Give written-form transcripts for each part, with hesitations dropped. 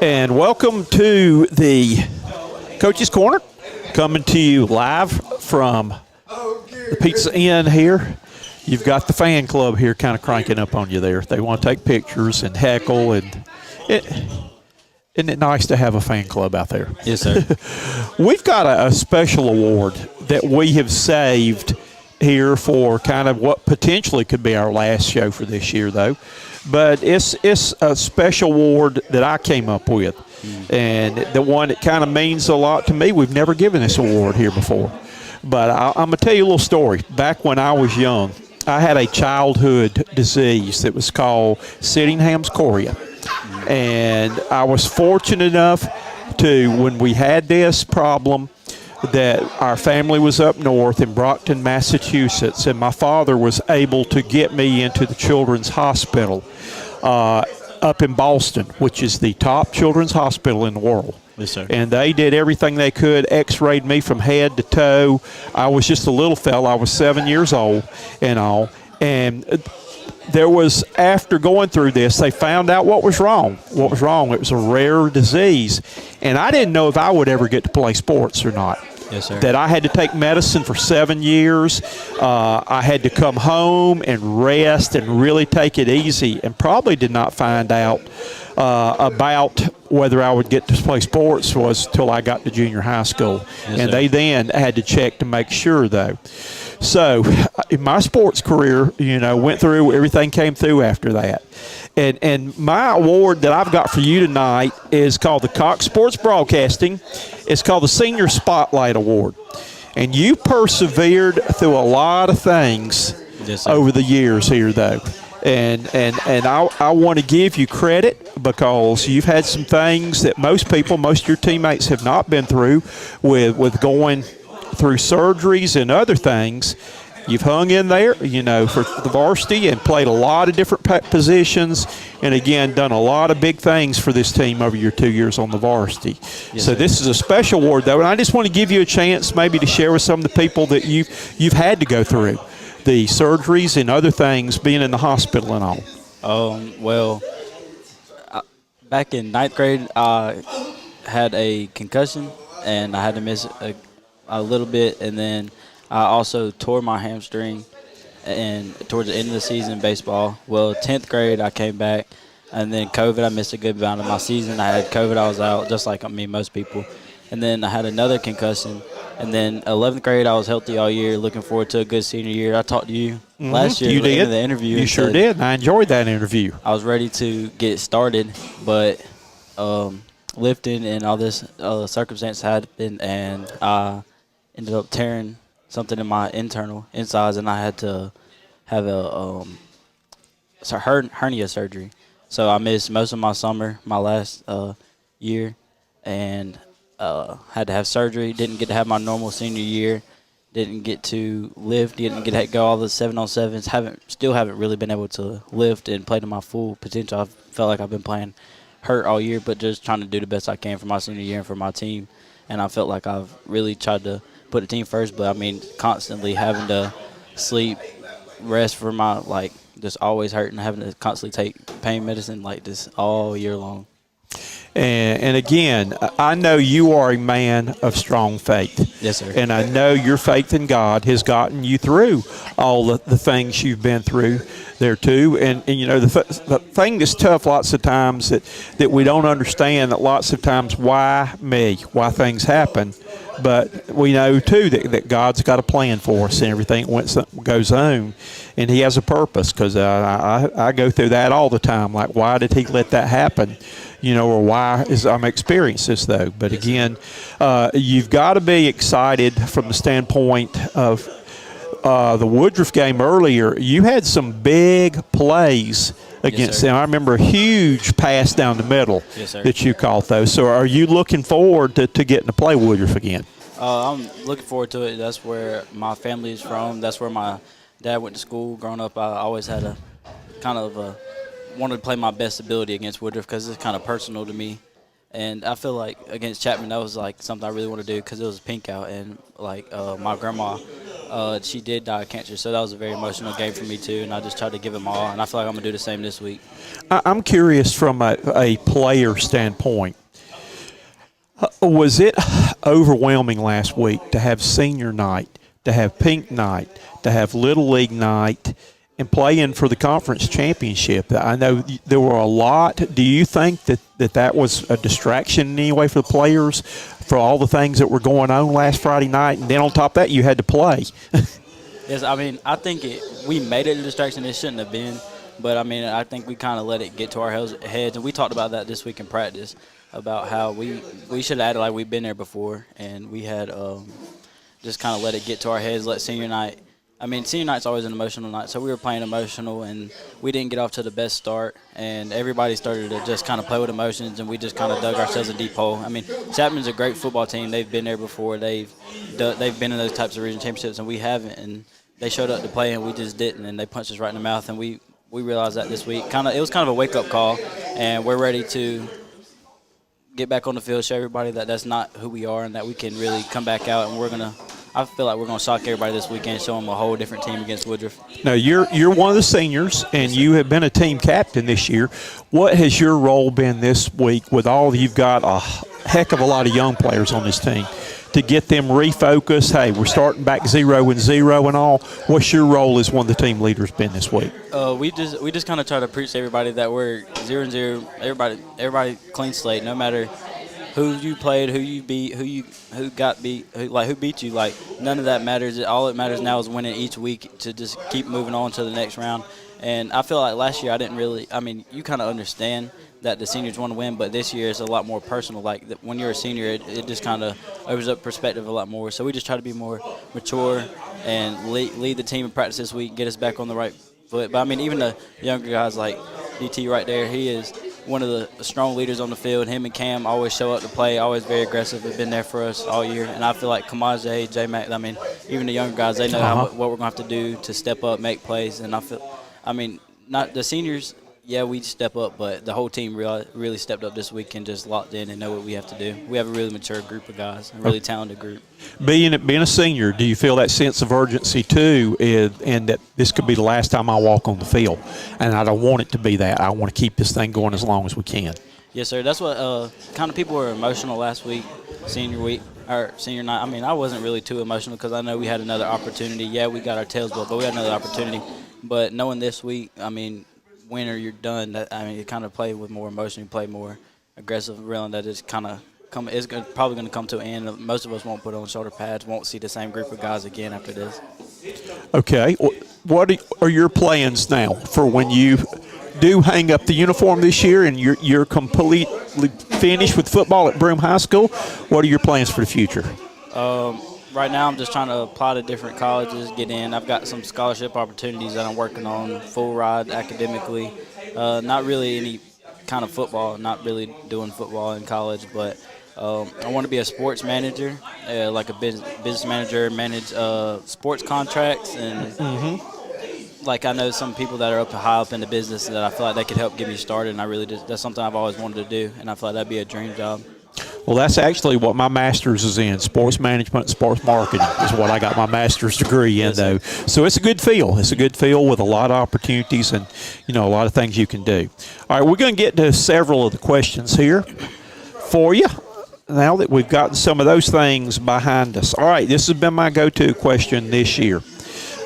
And welcome to the Coach's Corner, coming to you live from the Pizza Inn here. You've got the fan club here kind of cranking up on you there. They want to take pictures and heckle, and isn't it nice to have a fan club out there? Yes, sir. We've got a special award that we have saved here for kind of what potentially could be our last show for this year, though. But it's a special award that I came up with, and the one that kind of means a lot to me. We've never given this award here before. But I'm going to tell you a little story. Back when I was young, I had a childhood disease that was called Sittingham's chorea. And I was fortunate enough to, when we had this problem, that our family was up north in Brockton, Massachusetts, and my father was able to get me into the Children's Hospital up in Boston, which is the top children's hospital in the world. Yes, sir. And they did everything they could, x-rayed me from head to toe. I was just a little fella. I was 7 years old and all. And there was, after going through this, they found out what was wrong. What was wrong? It was a rare disease. And I didn't know if I would ever get to play sports or not. Yes, sir. That I had to take medicine for 7 years. I had to come home and rest and really take it easy, and probably did not find out about whether I would get to play sports was till I got to junior high school. Yes, and sir. they then had to check to make sure, though. So in my sports career, went through, everything came through after that. And my award that I've got for you tonight is called the Cox Sports Broadcasting. It's called the Senior Spotlight Award. And you persevered through a lot of things Yes, sir. over the years here, though. And I want to give you credit because you've had some things that most of your teammates have not been through with going through surgeries and other things. You've hung in there, for the varsity and played a lot of different positions and, again, done a lot of big things for this team over your 2 years on the varsity. Yes, so sir. this is a special award, though, and I just want to give you a chance maybe to share with some of the people that you've had to go through, the surgeries and other things, being in the hospital and all. Back in ninth grade, I had a concussion, and I had to miss a little bit, and then I also tore my hamstring and towards the end of the season in baseball. Well, 10th grade, I came back, and then COVID, I missed a good amount of my season. I had COVID, I was out, just like most people. And then I had another concussion. And then 11th grade, I was healthy all year, looking forward to a good senior year. I talked to you last year You at the end did. of the interview. You sure did, and I enjoyed that interview. I was ready to get started, but lifting and all this circumstance happened, and I ended up tearing something in my insides, and I had to have a hernia surgery. So I missed most of my summer, my last year, and had to have surgery. Didn't get to have my normal senior year. Didn't get to lift. Didn't get to go all the 7-on-7s. Still haven't really been able to lift and play to my full potential. I felt like I've been playing hurt all year, but just trying to do the best I can for my senior year and for my team. And I felt like I've really tried to put the team first, but constantly having to sleep, rest for my, just always hurting, having to constantly take pain medicine like this all year long. And again, I know you are a man of strong faith. Yes, sir. And I know your faith in God has gotten you through all the things you've been through there too. And the thing that's tough lots of times that we don't understand, that lots of times why things happen. But we know too that God's got a plan for us and everything goes on, and He has a purpose. Because I go through that all the time. Like, why did He let that happen? Or why I'm experiencing this, though. But again, you've got to be excited from the standpoint of the Woodruff game earlier. You had some big plays against them. I remember a huge pass down the middle that you caught, though. So are you looking forward to getting to play Woodruff again? I'm looking forward to it. That's where my family is from. That's where my dad went to school. Growing up, I always had wanted to play my best ability against Woodruff because it's kind of personal to me. And I feel like against Chapman, that was something I really want to do because it was pink out. And my grandma she did die of cancer, so that was a very emotional game for me too. And I just tried to give them all, and I feel like I'm gonna do the same this week. I'm curious from a player standpoint. Was it overwhelming last week to have senior night, to have pink night, to have little league night, and playing for the conference championship? I know there were a lot. Do you think that was a distraction in any way for the players, for all the things that were going on last Friday night, and then on top of that you had to play? Yes, I mean, I think we made it a distraction. It shouldn't have been, but I mean, I think we kind of let it get to our heads, and we talked about that this week in practice, about how we should have acted like we've been there before, and we had just kind of let it get to our heads, let senior night. I mean, senior night's always an emotional night, so we were playing emotional, and we didn't get off to the best start, and everybody started to just kind of play with emotions, and we just kind of dug ourselves a deep hole. I mean, Chapman's a great football team. They've been there before. They've been in those types of region championships, and we haven't, and they showed up to play, and we just didn't, and they punched us right in the mouth, and we realized that this week. It was kind of a wake-up call, and we're ready to get back on the field, show everybody that that's not who we are and that we can really come back out, and I feel like we're going to shock everybody this weekend, show them a whole different team against Woodruff. Now, you're one of the seniors, and you have been a team captain this year. What has your role been this week with you've got a heck of a lot of young players on this team, to get them refocused? Hey, we're starting back 0-0 and all. What's your role as one of the team leaders been this week? We just kind of try to preach to everybody that we're 0-0. Everybody clean slate, no matter who you played, who you beat, who got beat, who beat you. Like, none of that matters. All that matters now is winning each week to just keep moving on to the next round. And I feel like last year you kind of understand that the seniors want to win, but this year it's a lot more personal. Like, when you're a senior, it just kind of opens up perspective a lot more. So we just try to be more mature and lead the team in practice this week, get us back on the right foot. But I mean, even the younger guys like DT right there, he is one of the strong leaders on the field. Him and Cam always show up to play, always very aggressive. Have been there for us all year. And I feel like Kamaje, J-Mac, even the younger guys, they know what we're going to have to do to step up, make plays. And not the seniors, yeah, we step up, but the whole team really stepped up this week and just locked in and know what we have to do. We have a really mature group of guys, a really talented group. Being a senior, do you feel that sense of urgency too, and that this could be the last time I walk on the field? And I don't want it to be that. I want to keep this thing going as long as we can. Yes, sir. That's what kind of people were emotional last week, senior night. I mean, I wasn't really too emotional because I know we had another opportunity. Yeah, we got our tails built, but we had another opportunity. But knowing this week, I mean, win or you're done. You kind of play with more emotion, you play more aggressive, realizing that it's kind of probably going to come to an end. Most of us won't put on shoulder pads, won't see the same group of guys again after this. Okay. What are your plans now for when you do hang up the uniform this year and you're completely finished with football at Broome High School? What are your plans for the future? Right now I'm just trying to apply to different colleges, get in. I've got some scholarship opportunities that I'm working on, full ride academically. Not really any kind of football, not really doing football in college, but I want to be a sports manager, like a business manager, manage sports contracts. And like, I know some people that are high up in the business that I feel like they could help get me started, and that's something I've always wanted to do, and I feel like that'd be a dream job. Well, that's actually what my master's is in. Sports management and sports marketing is what I got my master's degree in, though. So it's a good field. It's a good field with a lot of opportunities and, a lot of things you can do. All right, we're going to get to several of the questions here for you now that we've gotten some of those things behind us. All right, this has been my go-to question this year.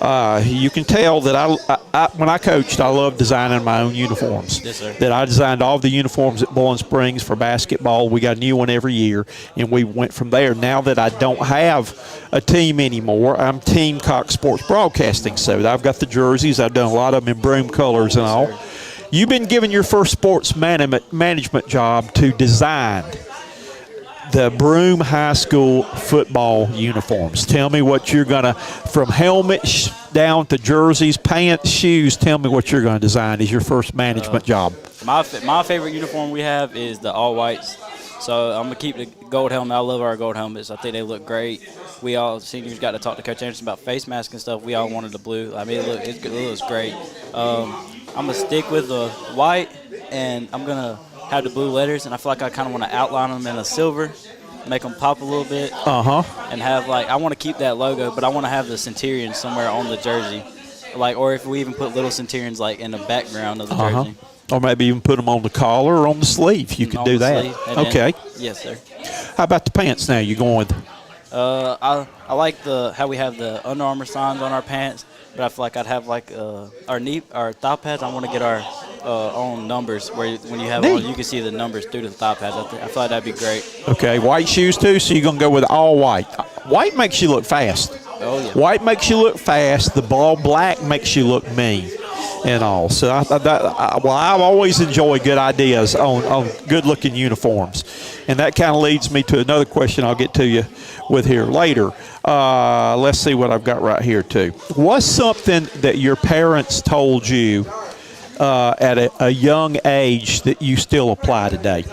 You can tell that I when I coached, I loved designing my own uniforms. Yes, sir. That I designed all the uniforms at Bowling Springs for basketball. We got a new one every year, and we went from there. Now that I don't have a team anymore, I'm Team Cox Sports Broadcasting. So I've got the jerseys. I've done a lot of them in Broome colors and all. You've been given your first sports management job to design the Broome High School football uniforms. Tell me what you're going to, from helmets down to jerseys, pants, shoes, tell me what you're going to design as your first management job. My favorite uniform we have is the all whites. So I'm going to keep the gold helmet. I love our gold helmets. I think they look great. We all, seniors, got to talk to Coach Anderson about face masks and stuff. We all wanted the blue. I mean, it looks great. I'm going to stick with the white, and I'm going to have the blue letters, and I feel like I kind of want to outline them in a silver. make them pop a little bit. Uh-huh. And have I want to keep that logo, but I want to have the Centurion somewhere on the jersey, or if we even put little Centurions in the background of the jersey. Or maybe even put them on the collar or on the sleeve. You could do that. Okay. Yes, sir. How about the pants now? You going with? I like how we have the Under Armour signs on our pants, but I feel like I'd have our thigh pads. I want to get our own numbers where when you have it on, you can see the numbers through the thigh pads. I feel like that'd be great. Okay, white shoes too. So you're gonna go with all white. White makes you look fast. Oh yeah. White makes you look fast. The ball black makes you look mean. And all. So I've always enjoyed good ideas on good-looking uniforms. And that kind of leads me to another question I'll get to you with here later. Let's see what I've got right here, too. What's something that your parents told you at a young age that you still apply today?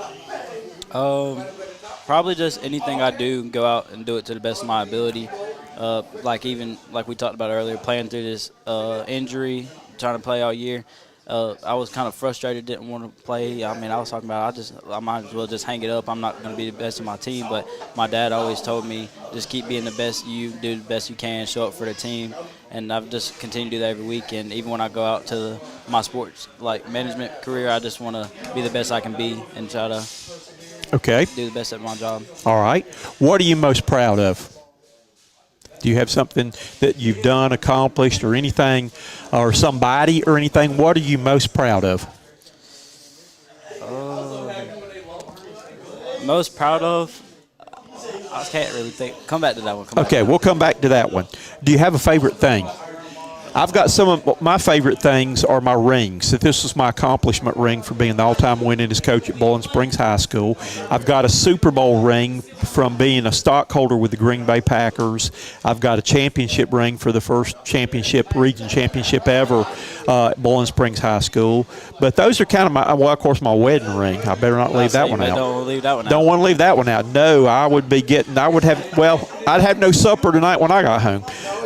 Probably just anything I do, go out and do it to the best of my ability. Even we talked about earlier, playing through this injury, trying to play all year. I was kind of frustrated, didn't want to play. I mean, I was talking about I might as well just hang it up. I'm not going to be the best of my team, but my dad always told me just keep being the best you, do the best you can, show up for the team. And I've just continued to do that every week. And even when I go out to my sports management career, I just want to be the best I can be and try to do the best at my job. All right. What are you most proud of? Do you have something that you've done, accomplished, or anything, or somebody or anything? What are you most proud of? Most proud of? I can't really think. Come back to that one. We'll come back to that one. Do you have a favorite thing? I've got some of my favorite things are my rings. This was my accomplishment ring for being the all-time winningest coach at Bowling Springs High School. I've got a Super Bowl ring from being a stockholder with the Green Bay Packers. I've got a championship ring for the first region championship ever at Bowling Springs High School. But those are kind of of course, my wedding ring. I better not leave that one out. Don't leave that one out. Don't want to leave that one out. No, I'd have no supper tonight when I got home.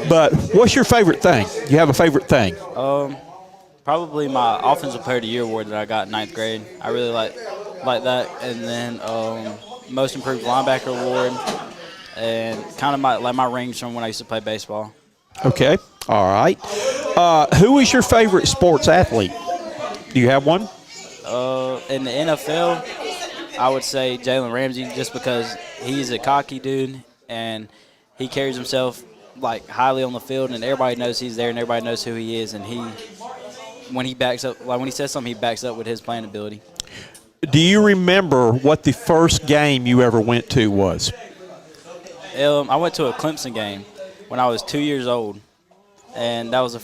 But what's your favorite thing? You have a favorite thing? Probably my Offensive Player of the Year award that I got in 9th grade. I really like that. And then Most Improved Linebacker award, and kind of my rings from when I used to play baseball. Okay. All right. Who is your favorite sports athlete? Do you have one? In the NFL, I would say Jalen Ramsey, just because he's a cocky dude and he carries himself highly on the field, and everybody knows he's there and everybody knows who he is, and when he backs up, when he says something, he backs up with his playing ability. Do you remember what the first game you ever went to was? I went to a Clemson game when I was 2 years old, and that was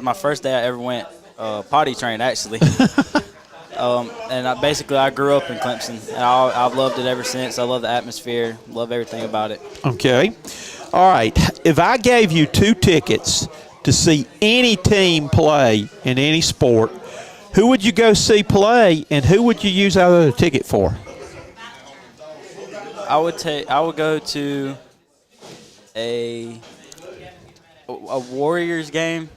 my first day I ever went potty trained, actually. And I grew up in Clemson, and I've loved it ever since. I love the atmosphere, love everything about it. Okay. All right. If I gave you 2 tickets to see any team play in any sport, who would you go see play, and who would you use that other ticket for? I would go to a Warriors game,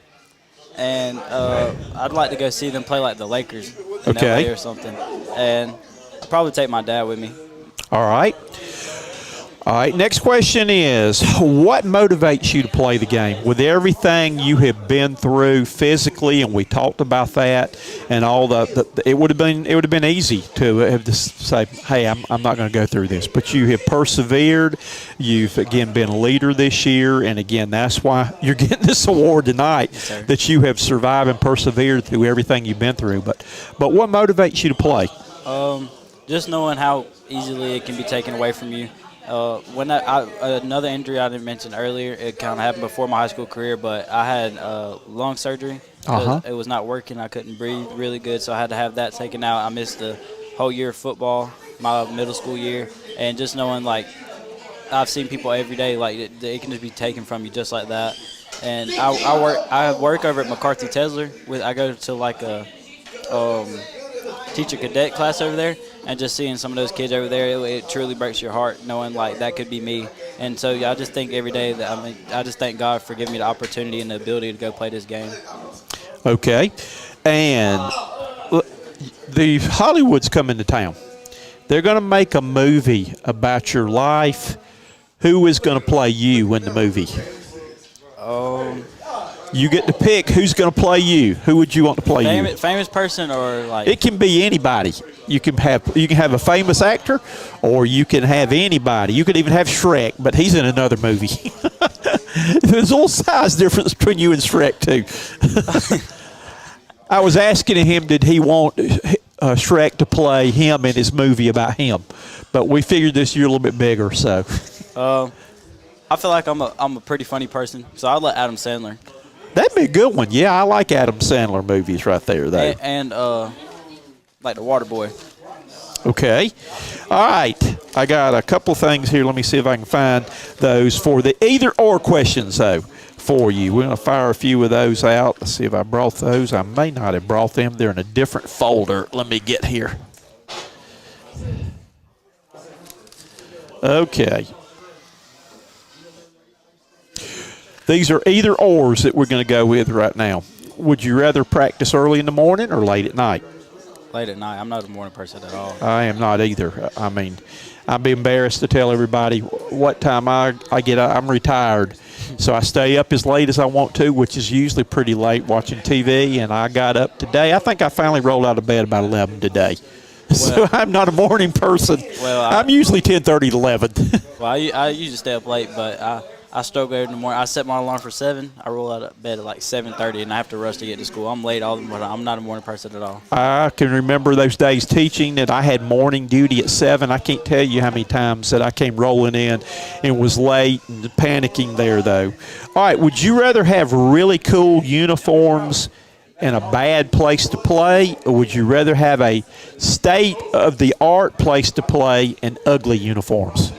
and I'd like to go see them play the Lakers in LA or something. And I'd probably take my dad with me. All right. All right, next question is, what motivates you to play the game? With everything you have been through physically, and we talked about that, and all it would have been easy to have to say, hey, I'm not going to go through this. But you have persevered. You've, again, been a leader this year, and, again, that's why you're getting this award tonight, that you have survived and persevered through everything you've been through. But what motivates you to play? Just knowing how easily it can be taken away from you. Another injury I didn't mention earlier, it kind of happened before my high school career, but I had lung surgery. It was not working. I couldn't breathe really good, so I had to have that taken out. I missed the whole year of football, my middle school year, and just knowing, I've seen people every day, it can just be taken from you just like that. And I work over at McCarthy Tesler. I go to a teacher cadet class over there, and just seeing some of those kids over there, it truly breaks your heart knowing that could be me. And so I just think every day I just thank God for giving me the opportunity and the ability to go play this game. Okay, and the Hollywood's come into town. they're going to make a movie about your life. Who is going to play you in the movie? You get to pick who's going to play you. Who would you want to play you? Famous person or like? It can be anybody. You can have a famous actor, or you can have anybody. You could even have Shrek, but he's in another movie. There's a little size difference between you and Shrek too. I was asking him, did he want Shrek to play him in his movie about him? But we figured this year a little bit bigger, so. I feel like I'm a pretty funny person, so I'd let Adam Sandler. That'd be a good one. Yeah, I like Adam Sandler movies right there, though. And like The Waterboy. Okay. All right. I got a couple things here. Let me see if I can find those for the either-or questions, though, for you. We're going to fire a few of those out. Let's see if I brought those. I may not have brought them. They're in a different folder. Let me get here. Okay. These are either-ors that we're going to go with right now. Would you rather practice early in the morning or late at night? Late at night. I'm not a morning person at all. I am not either. I mean, I'd be embarrassed to tell everybody what time I get up. I'm retired, so I stay up as late as I want to, which is usually pretty late watching TV, and I got up today. I think I finally rolled out of bed about 11 today. So I'm not a morning person. Well, I'm usually 10:30 to 11. Well, I usually stay up late, but I struggle in the morning. I set my alarm for 7. I roll out of bed at like 7:30, and I have to rush to get to school. I'm late all the morning. I'm not a morning person at all. I can remember those days teaching that I had morning duty at 7. I can't tell you how many times that I came rolling in and was late and panicking there, though. All right, would you rather have really cool uniforms and a bad place to play, or would you rather have a state-of-the-art place to play and ugly uniforms?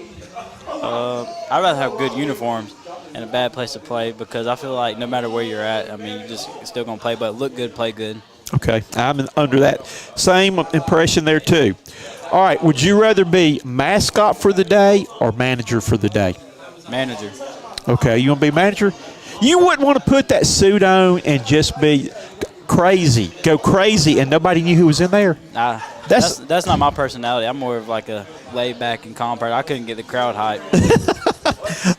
I'd rather have good uniforms and a bad place to play, because I feel like no matter where you're at, I mean, you're just still going to play, but look good, play good. Okay, I'm under that same impression there, too. All right, would you rather be mascot for the day or manager for the day? Manager. Okay, you want to be manager? You wouldn't want to put that suit on and just be crazy, go crazy, and nobody knew who was in there. Nah, that's not my personality. I'm more of like a laid back and calm person. I couldn't get the crowd hype.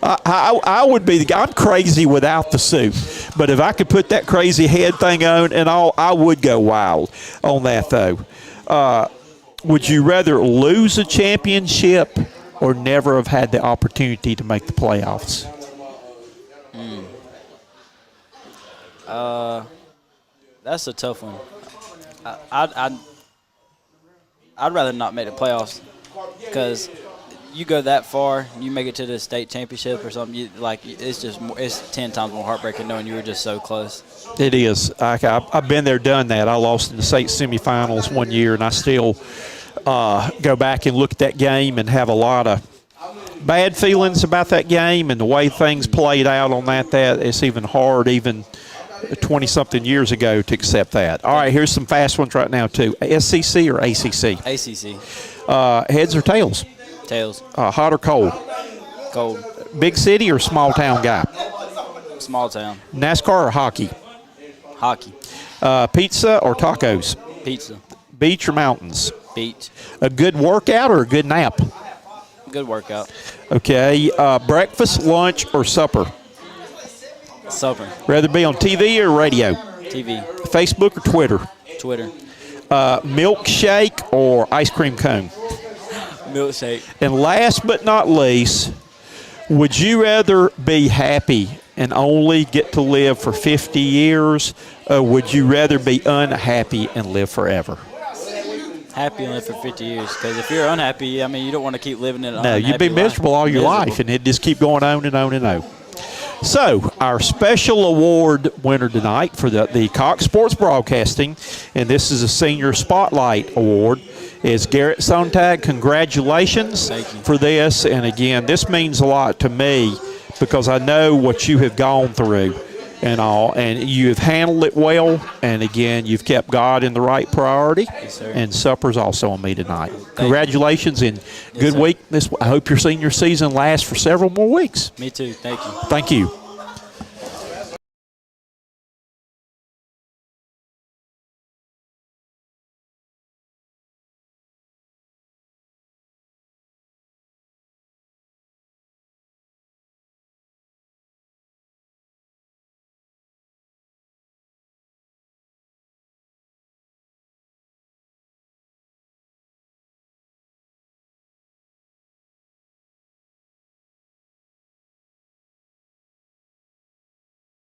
I would be the guy. I'm crazy without the suit, but if I could put that crazy head thing on and all, I would go wild on that, though. Would you rather lose a championship or never have had the opportunity to make the playoffs? That's a tough one. I'd rather not make the playoffs, because you go that far, you make it to the state championship or something, it's 10 times more heartbreaking knowing you were just so close. It is. I've been there, done that. I lost in the state semifinals one year, and I still go back and look at that game and have a lot of bad feelings about that game and the way things played out on that it's even hard, even 20-something years ago, to accept that. All right, here's some fast ones right now, too. SEC or ACC? ACC. Heads or tails? Tails. Hot or cold? Cold. Big city or small town guy? Small town. NASCAR or hockey? Hockey. Pizza or tacos? Pizza. Beach or mountains? Beach. A good workout or a good nap? Good workout. Okay. Breakfast, lunch, or supper? Supper. Rather be on TV or radio? TV. Facebook or Twitter? Twitter. Milkshake or ice cream cone? Milkshake. And last but not least, would you rather be happy and only get to live for 50 years, or would you rather be unhappy and live forever? Happy and live for 50 years, because if you're unhappy, I mean, you don't want to keep living in an unhappy life. No, you'd be miserable all your life, and it'd just keep going on and on and on. So, our special award winner tonight for the Cox Sports Broadcasting, and this is a Senior Spotlight Award, is Garrett Sontag. Congratulations for this. And, again, this means a lot to me because I know what you have gone through and all, and you have handled it well. And, again, you've kept God in the right priority. Yes, sir. And supper's also on me tonight. Congratulations and good week. I hope your senior season lasts for several more weeks. Me too. Thank you. Thank you.